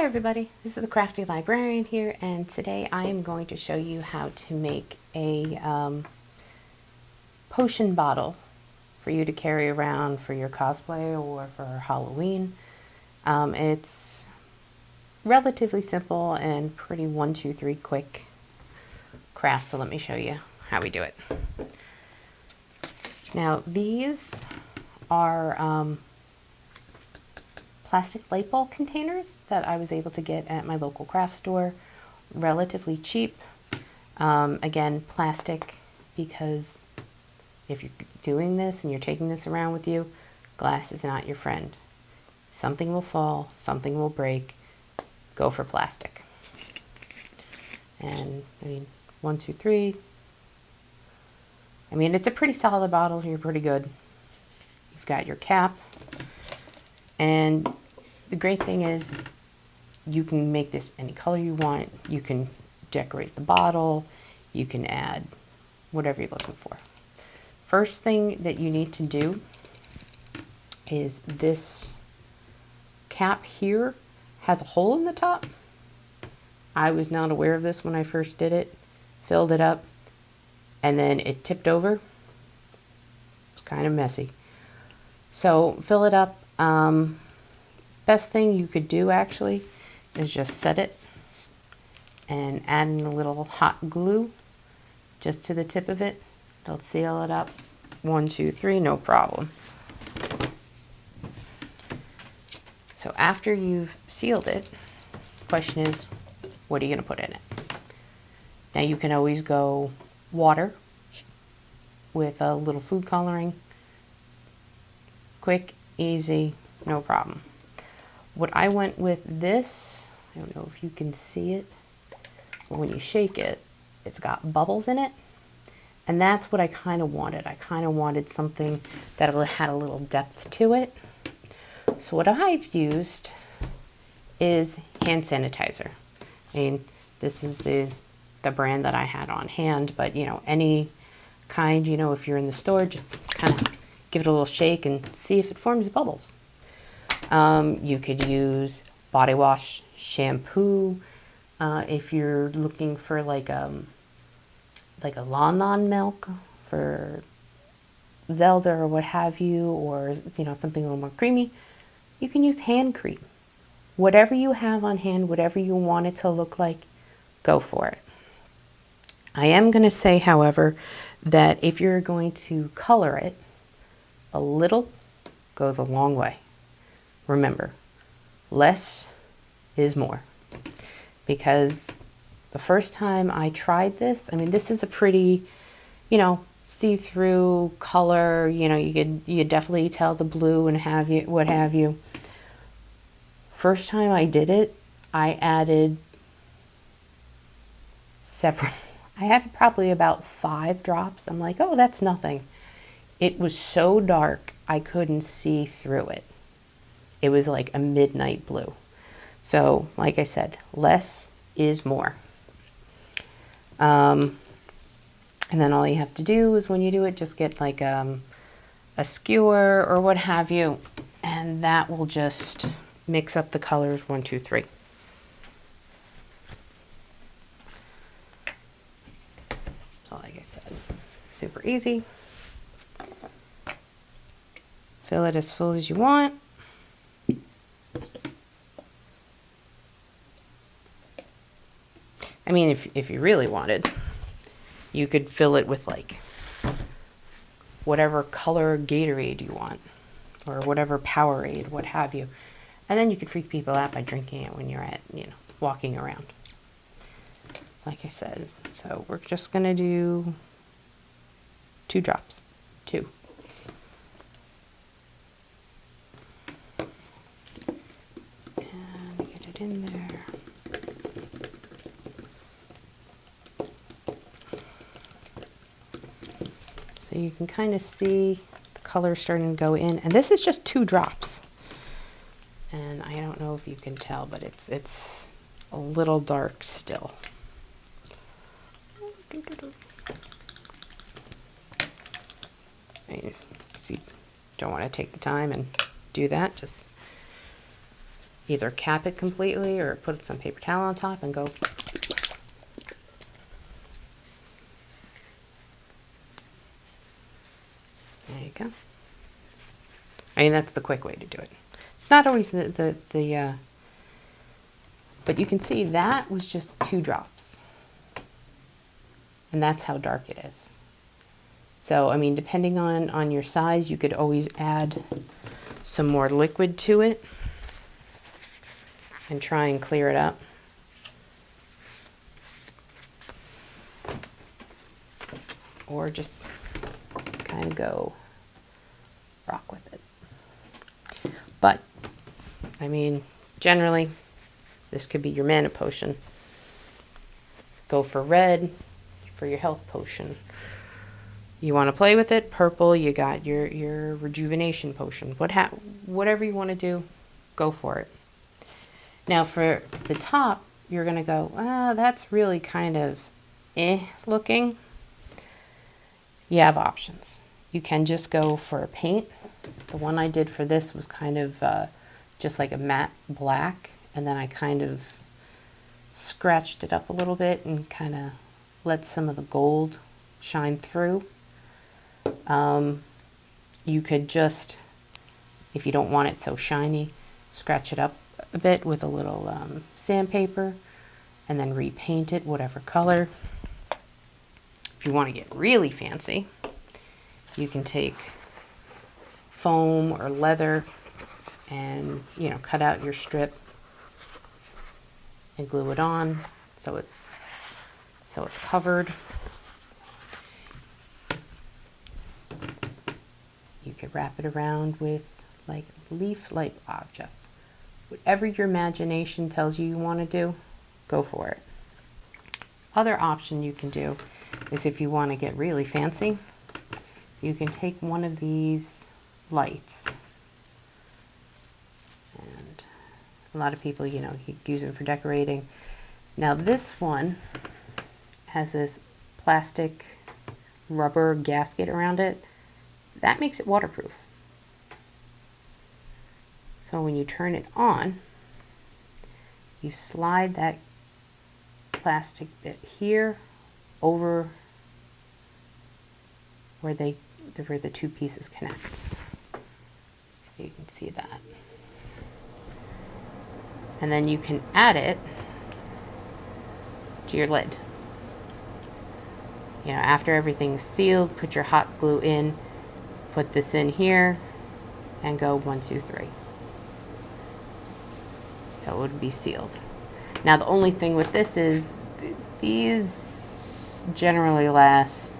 everybody, this is the Crafty Librarian here, and today I am going to show you how to make a potion bottle for you to carry around for your cosplay or for Halloween. It's relatively simple and pretty 1, 2, 3 quick craft, so let me show you how we do it. Now these are plastic light bulb containers that I was able to get at my local craft store, relatively cheap. Again, plastic, because if you're doing this and you're taking this around with you, glass is not your friend. Something will fall, something will break, go for plastic. And I mean, 1, 2, 3. I mean, it's a pretty solid bottle, you're pretty good. You've got your cap. And the great thing is you can make this any color you want. You can decorate the bottle. You can add whatever you're looking for. First thing that you need to do is this cap here has a hole in the top. I was not aware of this when I first did it. Filled it up and then it tipped over. It's kind of messy. So fill it up. Best thing you could do actually is just set it and add in a little hot glue just to the tip of it. They'll seal it up. 1, 2, 3, no problem. So after you've sealed it, the question is, what are you going to put in it? Now you can always go water with a little food coloring. Quick, easy, no problem. What I went with this, I don't know if you can see it, but when you shake it, it's got bubbles in it. And that's what I kind of wanted. I kind of wanted something that had a little depth to it. So what I've used is hand sanitizer. I mean, this is the brand that I had on hand, but you know, any kind, you know, if you're in the store, just kind of give it a little shake and see if it forms bubbles. You could use body wash, shampoo, if you're looking for like a lawn milk for Zelda or what have you, or you know, something a little more creamy, you can use hand cream. Whatever you have on hand, whatever you want it to look like, go for it. I am going to say, however, that if you're going to color it, a little goes a long way. Remember, less is more. Because the first time I tried this, I mean, this is a pretty, you know, see-through color. You know, you definitely tell the blue and what have you. First time I did it, I added several. I had probably about 5 drops. I'm like, oh, that's nothing. It was so dark, I couldn't see through it. It was like a midnight blue. So, like I said, less is more. And then all you have to do is when you do it, just get like a skewer or what have you, and that will just mix up the colors 1, 2, 3. So like I said, super easy. Fill it as full as you want. I mean, if you really wanted, you could fill it with like whatever color Gatorade you want, or whatever Powerade, what have you. And then you could freak people out by drinking it when you're at, you know, walking around. Like I said, so we're just gonna do 2 drops, 2. And get it in there. So you can kind of see the color starting to go in, and this is just 2 drops. And I don't know if you can tell, but it's a little dark still. I mean, if you don't want to take the time and do that, just either cap it completely or put some paper towel on top and go. There you go. I mean, that's the quick way to do it. It's not always but you can see that was just 2 drops. And that's how dark it is. So, I mean, depending on your size, you could always add some more liquid to it and try and clear it up. Or just kind of go rock with it. But, I mean, generally, this could be your mana potion. Go for red for your health potion. You want to play with it, purple, you got your rejuvenation potion. Whatever you want to do, go for it. Now for the top, you're going to go, that's really kind of looking. You have options. You can just go for a paint. The one I did for this was kind of just like a matte black, and then I kind of scratched it up a little bit and kind of let some of the gold shine through. You could just, if you don't want it so shiny, scratch it up a bit with a little sandpaper and then repaint it whatever color. If you want to get really fancy, you can take foam or leather and, you know, cut out your strip and glue it on so it's covered. You could wrap it around with like leaf-like objects. Whatever your imagination tells you want to do, go for it. Other option you can do is if you want to get really fancy, you can take one of these lights. And a lot of people, you know, use them for decorating. Now this one has this plastic rubber gasket around it. That makes it waterproof. So when you turn it on, you slide that plastic bit here over where the 2 pieces connect. You can see that. And then you can add it to your lid. You know, after everything's sealed, put your hot glue in, put this in here, and go 1, 2, 3. So it would be sealed. Now the only thing with this is these generally last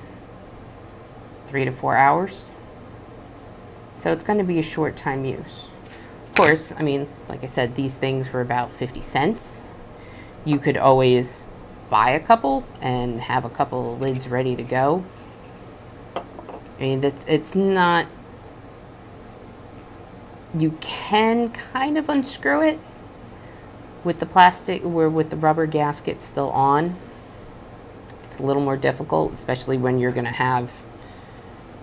3 to 4 hours. So it's going to be a short time use. Of course, I mean, like I said, these things were about 50 cents. You could always buy a couple and have a couple of lids ready to go. I mean, it's not, you can kind of unscrew it with the plastic or with the rubber gasket still on. It's a little more difficult, especially when you're going to have,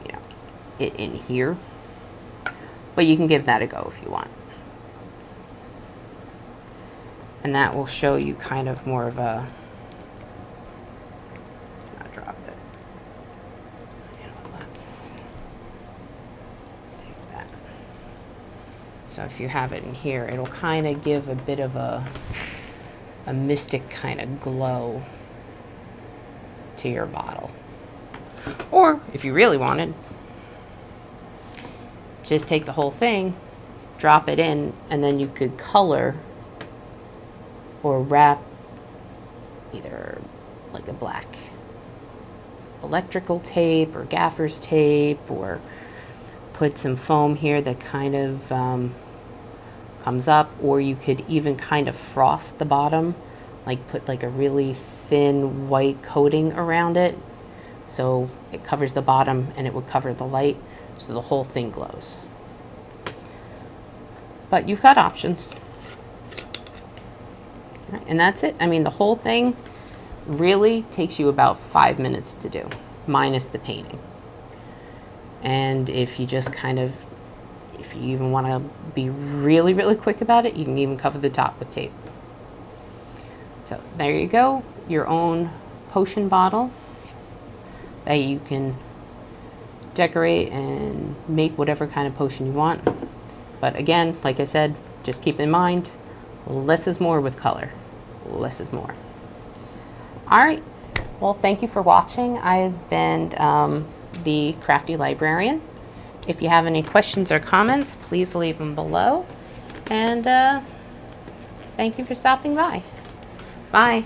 you know, it in here. But you can give that a go if you want. And that will show you kind of more of a, let's not drop it. You know, let's take that. So if you have it in here, it'll kind of give a bit of a mystic kind of glow to your bottle. Or if you really wanted, just take the whole thing, drop it in, and then you could color or wrap either like a black electrical tape or gaffer's tape, or put some foam here that kind of comes up, or you could even kind of frost the bottom, like put like a really thin white coating around it so it covers the bottom and it would cover the light so the whole thing glows. But you've got options. Right, and that's it. I mean, the whole thing really takes you about 5 minutes to do, minus the painting. And if you just kind of, If you even want to be really, really quick about it, you can even cover the top with tape. So there you go, your own potion bottle that you can decorate and make whatever kind of potion you want. But again, like I said, just keep in mind, less is more with color. Less is more. All right, well, thank you for watching. I've been the Crafty Librarian. If you have any questions or comments, please leave them below. And thank you for stopping by. Bye.